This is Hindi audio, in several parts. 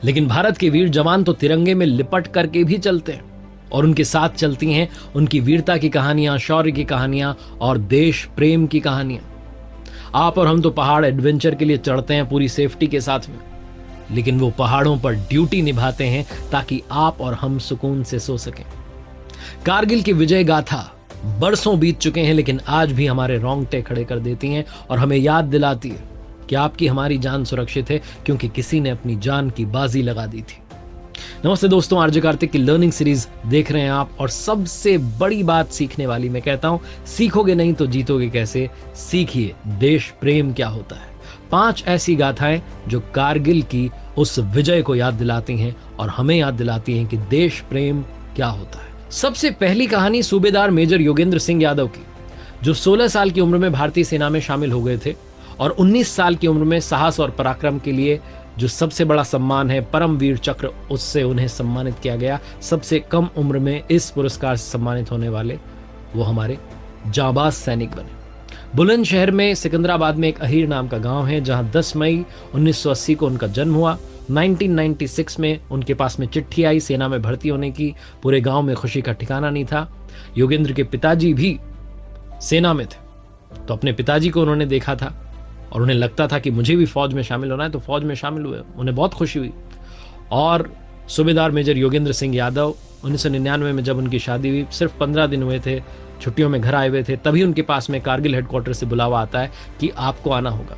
लेकिन भारत के वीर जवान तो तिरंगे में लिपट करके भी चलते हैं और उनके साथ चलती हैं उनकी वीरता की कहानियां, शौर्य की कहानियां और देश प्रेम की कहानियां। आप और हम तो पहाड़ एडवेंचर के लिए चढ़ते हैं पूरी सेफ्टी के साथ में, लेकिन वो पहाड़ों पर ड्यूटी निभाते हैं ताकि आप और हम सुकून से सो सकें। कारगिल की विजय गाथा बरसों बीत चुके हैं, लेकिन आज भी हमारे रोंगटे खड़े कर देती हैं और हमें याद दिलाती है कि आपकी हमारी जान सुरक्षित है क्योंकि किसी ने अपनी जान की बाजी लगा दी थी। नमस्ते दोस्तों, आरजे कार्तिक की लर्निंग सीरीज देख रहे हैं आप और सबसे बड़ी बात सीखने वाली मैं कहता हूं, सीखोगे नहीं तो जीतोगे कैसे। सीखिए देश प्रेम क्या होता है। 5 ऐसी गाथाएं जो कारगिल की उस विजय को याद दिलाती हैं और हमें याद दिलाती हैं कि देश प्रेम क्या होता है। सबसे पहली कहानी सूबेदार मेजर योगेंद्र सिंह यादव की, जो 16 साल की उम्र में भारतीय सेना में शामिल हो गए थे और 19 साल की उम्र में साहस और पराक्रम के लिए जो सबसे बड़ा सम्मान है परमवीर चक्र, उससे उन्हें सम्मानित किया गया। सबसे कम उम्र में इस पुरस्कार से सम्मानित होने वाले वो हमारे जांबाज सैनिक बने। बुलंदशहर में सिकंदराबाद में एक अहीर नाम का गांव है जहां 10 मई 1980 को उनका जन्म हुआ। 1996 में उनके पास में चिट्ठी आई सेना में भर्ती होने की। पूरे गांव में खुशी का ठिकाना नहीं था। योगेंद्र के पिताजी भी सेना में थे, तो अपने पिताजी को उन्होंने देखा था और उन्हें लगता था कि मुझे भी फौज में शामिल होना है, तो फौज में शामिल हुए। उन्हें बहुत खुशी हुई और सूबेदार मेजर योगेंद्र सिंह यादव 1999 में जब उनकी शादी हुई, सिर्फ 15 दिन हुए थे, छुट्टियों में घर आए हुए थे, तभी उनके पास में कारगिल हेडक्वार्टर से बुलावा आता है कि आपको आना होगा।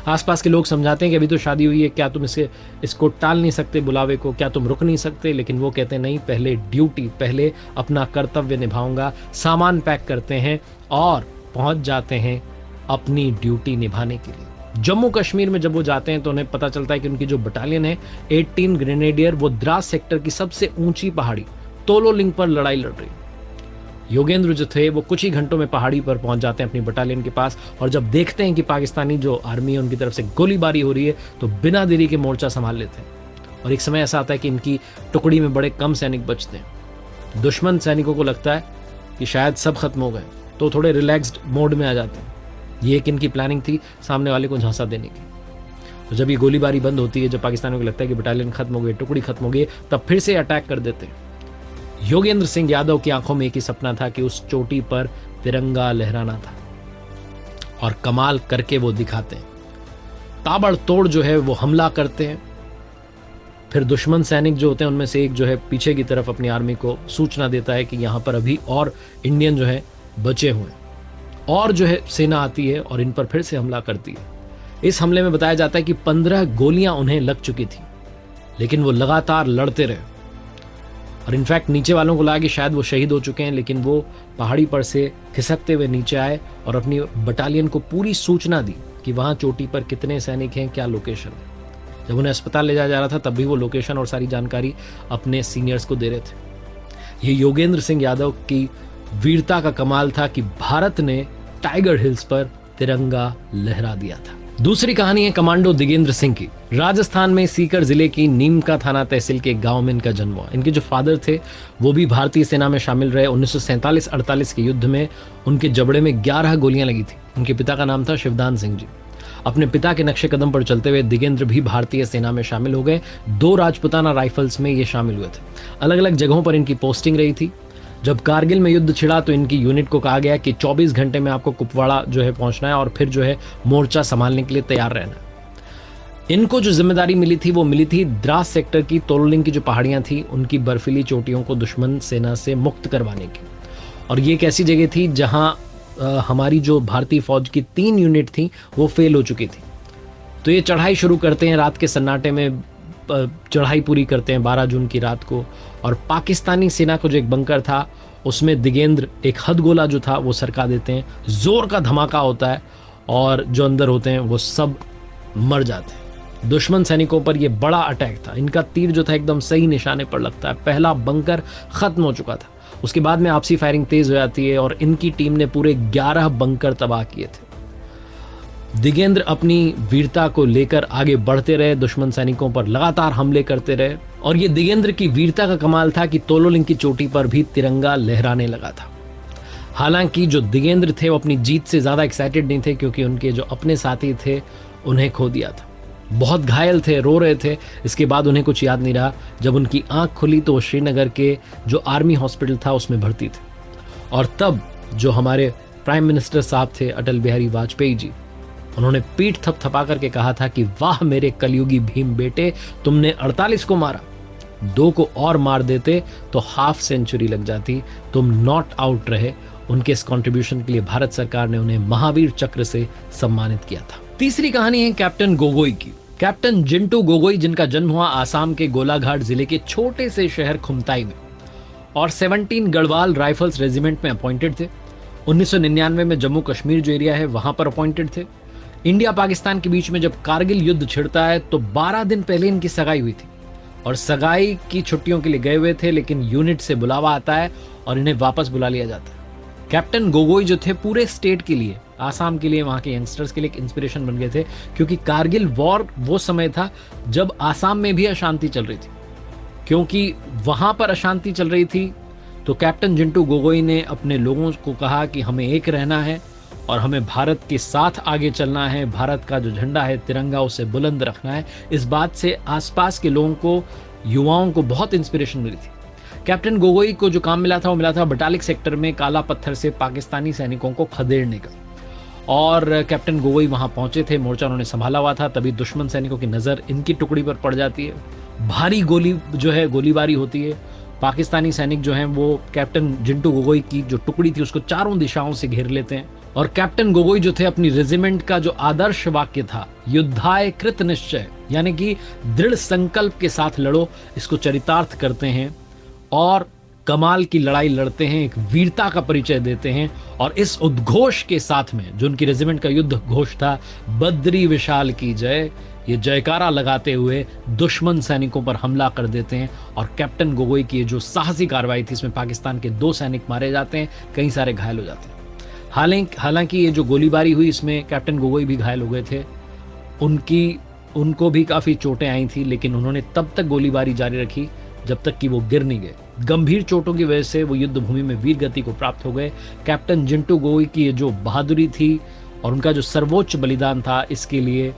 आसपास के लोग समझाते हैं कि अभी तो शादी हुई है, क्या तुम इसको टाल नहीं सकते बुलावे को, क्या तुम रुक नहीं सकते, लेकिन वो कहते हैं नहीं, पहले ड्यूटी, पहले अपना कर्तव्य निभाऊंगा। सामान पैक करते हैं और पहुंच जाते हैं अपनी ड्यूटी निभाने के लिए। जम्मू कश्मीर में जब वो जाते हैं तो उन्हें पता चलता है कि उनकी जो बटालियन है 18 ग्रेनेडियर, वो द्रास सेक्टर की सबसे ऊंची पहाड़ी तोलोलिंग पर लड़ाई लड़ रही। योगेंद्र जो थे वो कुछ ही घंटों में पहाड़ी पर पहुंच जाते हैं अपनी बटालियन के पास और जब देखते हैं कि पाकिस्तानी जो आर्मी है उनकी तरफ से गोलीबारी हो रही है तो बिना देरी के मोर्चा संभाल लेते हैं। और एक समय ऐसा आता है कि इनकी टुकड़ी में बड़े कम सैनिक बचते हैं। दुश्मन सैनिकों को लगता है कि शायद सब खत्म हो गए, तो थोड़े रिलैक्स्ड मोड में आ जाते हैं। ये एक इनकी प्लानिंग थी सामने वाले को झांसा देने की। तो जब ये गोलीबारी बंद होती है, जब पाकिस्तानियों को लगता है कि बटालियन खत्म हो गई, टुकड़ी खत्म हो गई, तब फिर से अटैक कर देते हैं। योगेंद्र सिंह यादव की आंखों में एक ही सपना था कि उस चोटी पर तिरंगा लहराना था और कमाल करके वो दिखाते हैं। ताबड़तोड़ जो है वो हमला करते हैं। फिर दुश्मन सैनिक जो होते हैं उनमें से एक जो है पीछे की तरफ अपनी आर्मी को सूचना देता है कि यहां पर अभी और इंडियन जो है बचे हुए हैं, और जो है सेना आती है और इन पर फिर से हमला करती है। इस हमले में बताया जाता है कि 15 गोलियां उन्हें लग चुकी थी, लेकिन वो लगातार लड़ते रहे और इनफैक्ट नीचे वालों को लगा कि शायद वो शहीद हो चुके हैं, लेकिन वो पहाड़ी पर से खिसकते हुए नीचे आए और अपनी बटालियन को पूरी सूचना दी कि वहां चोटी पर कितने सैनिक हैं, क्या लोकेशन है। जब उन्हें अस्पताल ले जाया जा रहा था तब भी वो लोकेशन और सारी जानकारी अपने सीनियर्स को दे रहे थे। ये योगेंद्र सिंह यादव की वीरता का कमाल था कि भारत ने टाइगर हिल्स पर तिरंगा लहरा दिया था। दूसरी कहानी है कमांडो दिगेंद्र सिंह की। राजस्थान में सीकर जिले की नीमका थाना तहसील के गांव में इनका जन्म हुआ। इनके जो फादर थे वो भी भारतीय सेना में शामिल रहे। 1947-48 के युद्ध में उनके जबड़े में 11 गोलियां लगी थी। उनके पिता का नाम था शिवदान सिंह जी। अपने पिता के नक्शे कदम पर चलते हुए दिगेंद्र भी भारतीय सेना में शामिल हो गए। 2 राजपुताना राइफल्स में ये शामिल हुए थे। अलग अलग जगहों पर इनकी पोस्टिंग रही थी। जब कारगिल में युद्ध छिड़ा तो इनकी यूनिट को कहा गया कि 24 घंटे में आपको कुपवाड़ा जो है पहुंचना है और फिर जो है मोर्चा संभालने के लिए तैयार रहना। इनको जो जिम्मेदारी मिली थी वो मिली थी द्रास सेक्टर की तोलोलिंग की जो पहाड़ियां थी उनकी बर्फीली चोटियों को दुश्मन सेना से मुक्त करवाने की। और ये एक ऐसी जगह थी जहां हमारी जो भारतीय फौज की 3 यूनिट थी वो फेल हो चुकी थी। तो ये चढ़ाई शुरू करते हैं, रात के सन्नाटे में चढ़ाई पूरी करते हैं 12 जून की रात को। और पाकिस्तानी सेना को जो एक बंकर था उसमें दिगेंद्र एक हथगोला जो था वो सरका देते हैं। जोर का धमाका होता है और जो अंदर होते हैं वो सब मर जाते हैं। दुश्मन सैनिकों पर यह बड़ा अटैक था। इनका तीर जो था एकदम सही निशाने पर लगता है। पहला बंकर खत्म हो चुका था। उसके बाद में आपसी फायरिंग तेज हो जाती है और इनकी टीम ने पूरे 11 बंकर तबाह किए थे। दिगेंद्र अपनी वीरता को लेकर आगे बढ़ते रहे, दुश्मन सैनिकों पर लगातार हमले करते रहे। और ये दिगेंद्र की वीरता का कमाल था कि तोलोलिंग की चोटी पर भी तिरंगा लहराने लगा था। हालांकि जो दिगेंद्र थे वो अपनी जीत से ज्यादा एक्साइटेड नहीं थे क्योंकि उनके जो अपने साथी थे उन्हें खो दिया था। बहुत घायल थे, रो रहे थे। इसके बाद उन्हें कुछ याद नहीं रहा। जब उनकी आंख खुली तो वो श्रीनगर के जो आर्मी हॉस्पिटल था उसमें भर्ती थे। और तब जो हमारे प्राइम मिनिस्टर साहब थे अटल बिहारी वाजपेयी जी, उन्होंने पीठ थपथपा करके कहा था कि वाह मेरे कलयुगी भीम बेटे, तुमने 48 को मारा, 2 को और मार देते तो हाफ सेंचुरी लग जाती, तुम नॉट आउट रहे। उनके इस कंट्रीब्यूशन के लिए भारत सरकार ने उन्हें महावीर चक्र से सम्मानित किया था। तीसरी कहानी है कैप्टन गोगोई की। कैप्टन जिंटू गोगोई, जिनका जन्म हुआ आसाम के गोलाघाट जिले के छोटे से शहर खुमताई में और 17 गढ़वाल राइफल्स रेजिमेंट में अपॉइंटेड थे। 1999 में जम्मू कश्मीर जो एरिया है वहां पर अपॉइंटेड थे। इंडिया पाकिस्तान के बीच में जब कारगिल युद्ध छिड़ता है तो 12 दिन पहले इनकी सगाई हुई थी और सगाई की छुट्टियों के लिए गए हुए थे, लेकिन यूनिट से बुलावा आता है और इन्हें वापस बुला लिया जाता है। कैप्टन गोगोई जो थे पूरे स्टेट के लिए, आसाम के लिए, वहां के यंगस्टर्स के लिए एक इंस्पिरेशन बन गए थे, क्योंकि कारगिल वॉर वो समय था जब आसाम में भी अशांति चल रही थी। क्योंकि वहां पर अशांति चल रही थी तो कैप्टन जिंटू गोगोई ने अपने लोगों को कहा कि हमें एक रहना है और हमें भारत के साथ आगे चलना है, भारत का जो झंडा है तिरंगा उसे बुलंद रखना है। इस बात से आसपास के लोगों को, युवाओं को बहुत इंस्पिरेशन मिली थी। कैप्टन गोगोई को जो काम मिला था वो मिला था बटालिक सेक्टर में काला पत्थर से पाकिस्तानी सैनिकों को खदेड़ने का। और कैप्टन गोगोई वहां पहुंचे थे, मोर्चा उन्होंने संभाला हुआ था, तभी दुश्मन सैनिकों की नजर इनकी टुकड़ी पर पड़ जाती है। भारी गोलीबारी होती है। पाकिस्तानी सैनिक जो हैं वो कैप्टन जिंटू गोगोई की जो टुकड़ी थी उसको चारों दिशाओं से घेर लेते हैं। और कैप्टन गोगोई जो थे अपनी रेजिमेंट का जो आदर्श वाक्य था युद्धाय कृत निश्चय, यानी कि दृढ़ संकल्प के साथ लड़ो, इसको चरितार्थ करते हैं और कमाल की लड़ाई लड़ते हैं, एक वीरता का परिचय देते हैं। और इस उद्घोष के साथ में जो उनकी रेजिमेंट का युद्ध घोष था, बद्री विशाल की जय, ये जयकारा लगाते हुए दुश्मन सैनिकों पर हमला कर देते हैं। और कैप्टन गोगोई की जो साहसी कार्रवाई थी, इसमें पाकिस्तान के 2 सैनिक मारे जाते हैं, कई सारे घायल हो जाते हैं। हालांकि ये जो गोलीबारी हुई इसमें कैप्टन गोगोई भी घायल हो गए थे, उनको भी काफी चोटें आई थी, लेकिन उन्होंने तब तक गोलीबारी जारी रखी जब तक कि वो गिर नहीं गए। गंभीर चोटों की वजह से वो युद्ध भूमि में वीर गति को प्राप्त हो गए। कैप्टन जिंटू गोगोई की ये जो बहादुरी थी और उनका जो सर्वोच्च बलिदान था, इसके लिए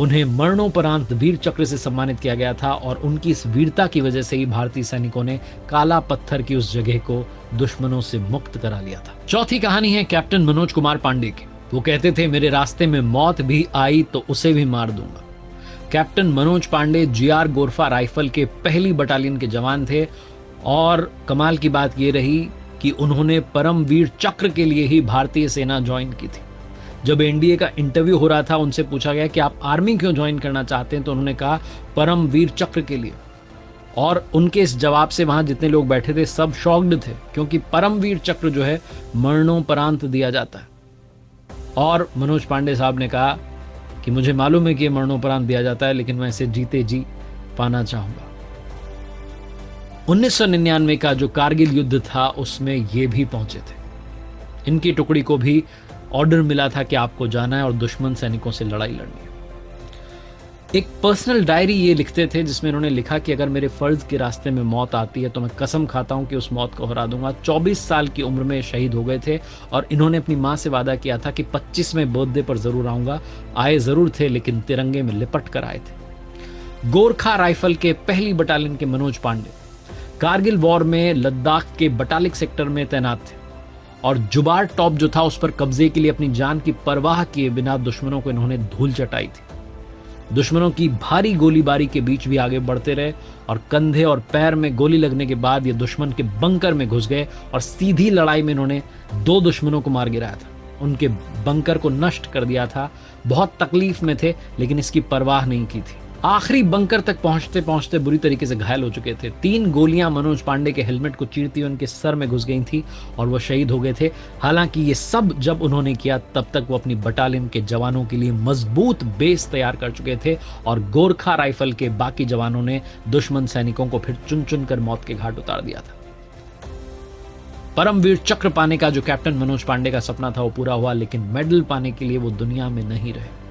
उन्हें मरणोपरांत वीर चक्र से सम्मानित किया गया था। और उनकी इस वीरता की वजह से ही भारतीय सैनिकों ने काला पत्थर की उस जगह को दुश्मनों से मुक्त करा लिया था। चौथी कहानी है कैप्टन मनोज कुमार पांडे की। वो कहते थे मेरे रास्ते में मौत भी आई तो उसे भी मार दूंगा। Captain Manoj Pandey GR गोरफा rifle के पहली बटालियन के जवान थे। और कमाल की बात ये रही कि उन्होंने परमवीर चक्र के लिए ही भारतीय सेना ज्वाइन की थी। जब एनडीए का इंटरव्यू हो रहा था, उनसे पूछा गया कि आप आर्मी क्यों ज्वाइन करना चाहते हैं, तो उन्होंने कहा परमवीर चक्र के लिए। और उनके इस जवाब से वहां जितने लोग बैठे थे सब शॉक्ड थे, क्योंकि परमवीर चक्र जो है मरणोपरांत दिया जाता है। और मनोज पांडे साहब ने कहा कि मुझे मालूम है कि मरणोपरांत दिया जाता है, लेकिन मैं इसे जीते जी पाना चाहूंगा। 1999 का जो कारगिल युद्ध था उसमें ये भी पहुंचे थे। इनकी टुकड़ी को भी ऑर्डर मिला था कि आपको जाना है और दुश्मन सैनिकों से लड़ाई लड़नी है। एक पर्सनल डायरी ये लिखते थे जिसमें इन्होंने लिखा कि अगर मेरे फर्ज के रास्ते में मौत आती है तो मैं कसम खाता हूं कि उस मौत को हरा दूंगा। 24 साल की उम्र में शहीद हो गए थे और इन्होंने अपनी मां से वादा किया था कि 25वें बर्थडे पर जरूर आऊंगा। आए जरूर थे, लेकिन तिरंगे में लिपट कर आए थे। गोरखा राइफल के पहली बटालियन के मनोज पांडे कारगिल वॉर में लद्दाख के बटालिक सेक्टर में तैनात थे और जुबार टॉप जो था उस पर कब्जे के लिए अपनी जान की परवाह किए बिना दुश्मनों को इन्होंने धूल चटाई थी। दुश्मनों की भारी गोलीबारी के बीच भी आगे बढ़ते रहे और कंधे और पैर में गोली लगने के बाद ये दुश्मन के बंकर में घुस गए और सीधी लड़ाई में इन्होंने 2 दुश्मनों को मार गिराया था, उनके बंकर को नष्ट कर दिया था। बहुत तकलीफ में थे लेकिन इसकी परवाह नहीं की थी। आखिरी बंकर तक पहुंचते पहुंचते बुरी तरीके से घायल हो चुके थे। 3 गोलियां मनोज पांडे के हेलमेट को चीरती हुई उनके सर में घुस गई थी और वो शहीद हो गए थे। हालांकि ये सब जब उन्होंने किया तब तक वो अपनी बटालियन के जवानों के लिए मजबूत बेस तैयार कर चुके थे और गोरखा राइफल के बाकी जवानों ने दुश्मन सैनिकों को फिर चुन चुन कर मौत के घाट उतार दिया था। परमवीर चक्र पाने का जो कैप्टन मनोज पांडे का सपना था वो पूरा हुआ, लेकिन मेडल पाने के लिए वो दुनिया में नहीं रहे।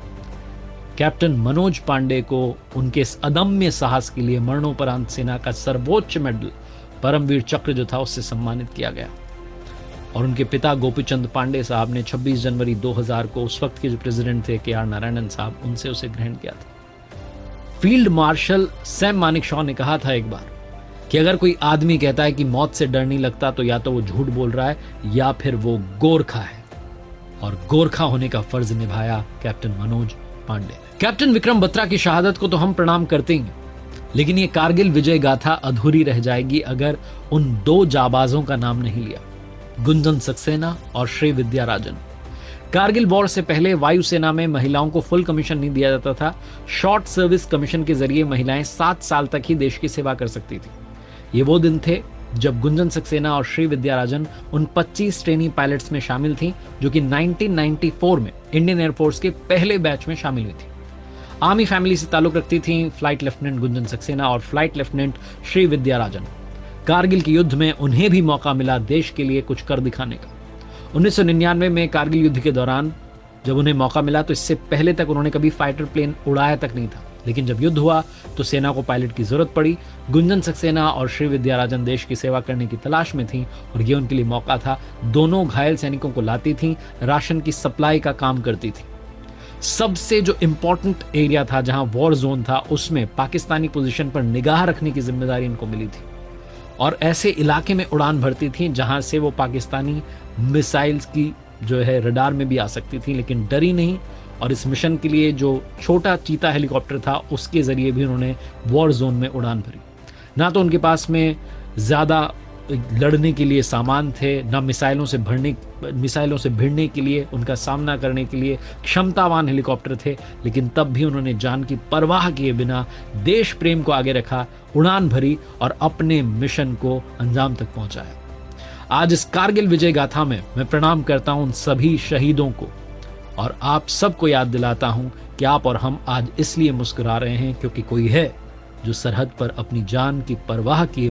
कैप्टन मनोज पांडे को उनके इस अदम्य साहस के लिए मरणोपरांत सेना का सर्वोच्च मेडल परमवीर चक्र जो था उससे सम्मानित किया गया। और उनके पिता गोपीचंद पांडे साहब ने 26 जनवरी 2000 को उस वक्त के जो प्रेसिडेंट थे KR नारायणन साहब, उनसे उसे ग्रहण किया था। फील्ड मार्शल सैम मानेकशॉ ने कहा था एक बार कि अगर कोई आदमी कहता है कि मौत से डर नहीं लगता तो या तो वो झूठ बोल रहा है या फिर वो गोरखा है। और गोरखा होने का फर्ज निभाया कैप्टन मनोज पांडे ने। कैप्टन विक्रम बत्रा की शहादत को तो हम प्रणाम करते ही हैं, लेकिन ये कारगिल विजय गाथा अधूरी रह जाएगी अगर उन दो जाबाजों का नाम नहीं लिया, गुंजन सक्सेना और श्रीविद्या राजन। कारगिल वॉर से पहले वायुसेना में महिलाओं को फुल कमीशन नहीं दिया जाता था। शॉर्ट सर्विस कमीशन के जरिए महिलाएं 7 साल तक ही देश की सेवा कर सकती थी। ये वो दिन थे जब गुंजन सक्सेना और श्रीविद्या राजन उन 25 ट्रेनी पायलट्स में शामिल थी जो कि 1994 में इंडियन एयरफोर्स के पहले बैच में शामिल हुई थी। आर्मी फैमिली से ताल्लुक रखती थी फ्लाइट लेफ्टिनेंट गुंजन सक्सेना और फ्लाइट लेफ्टिनेंट श्रीविद्या राजन। कारगिल के युद्ध में उन्हें भी मौका मिला देश के लिए कुछ कर दिखाने का। 1999 में कारगिल युद्ध के दौरान जब उन्हें मौका मिला तो इससे पहले तक उन्होंने कभी फाइटर प्लेन उड़ाया तक नहीं था, लेकिन जब युद्ध हुआ तो सेना को पायलट की जरूरत पड़ी। गुंजन सक्सेना और श्रीविद्या राजन देश की सेवा करने की तलाश में थीं और ये उनके लिए मौका था। दोनों घायल सैनिकों को लाती थीं, राशन की सप्लाई का काम करती थी। सबसे जो इंपॉर्टेंट एरिया था जहां वॉर जोन था उसमें पाकिस्तानी पोजीशन पर निगाह रखने की जिम्मेदारी इनको मिली थी और ऐसे इलाके में उड़ान भरती थी जहां से वो पाकिस्तानी मिसाइल्स की जो है रडार में भी आ सकती थी, लेकिन डरी नहीं। और इस मिशन के लिए जो छोटा चीता हेलीकॉप्टर था उसके जरिए भी उन्होंने वॉर जोन में उड़ान भरी। ना तो उनके पास में ज्यादा लड़ने के लिए सामान थे, ना मिसाइलों से भिड़ने के लिए, उनका सामना करने के लिए क्षमतावान हेलीकॉप्टर थे, लेकिन तब भी उन्होंने जान की परवाह किए बिना देश प्रेम को आगे रखा, उड़ान भरी और अपने मिशन को अंजाम तक पहुंचाया। आज इस कारगिल विजय गाथा में मैं प्रणाम करता हूं उन सभी शहीदों को और आप सबको याद दिलाता हूं कि आप और हम आज इसलिए मुस्कुरा रहे हैं क्योंकि कोई है जो सरहद पर अपनी जान की परवाह किए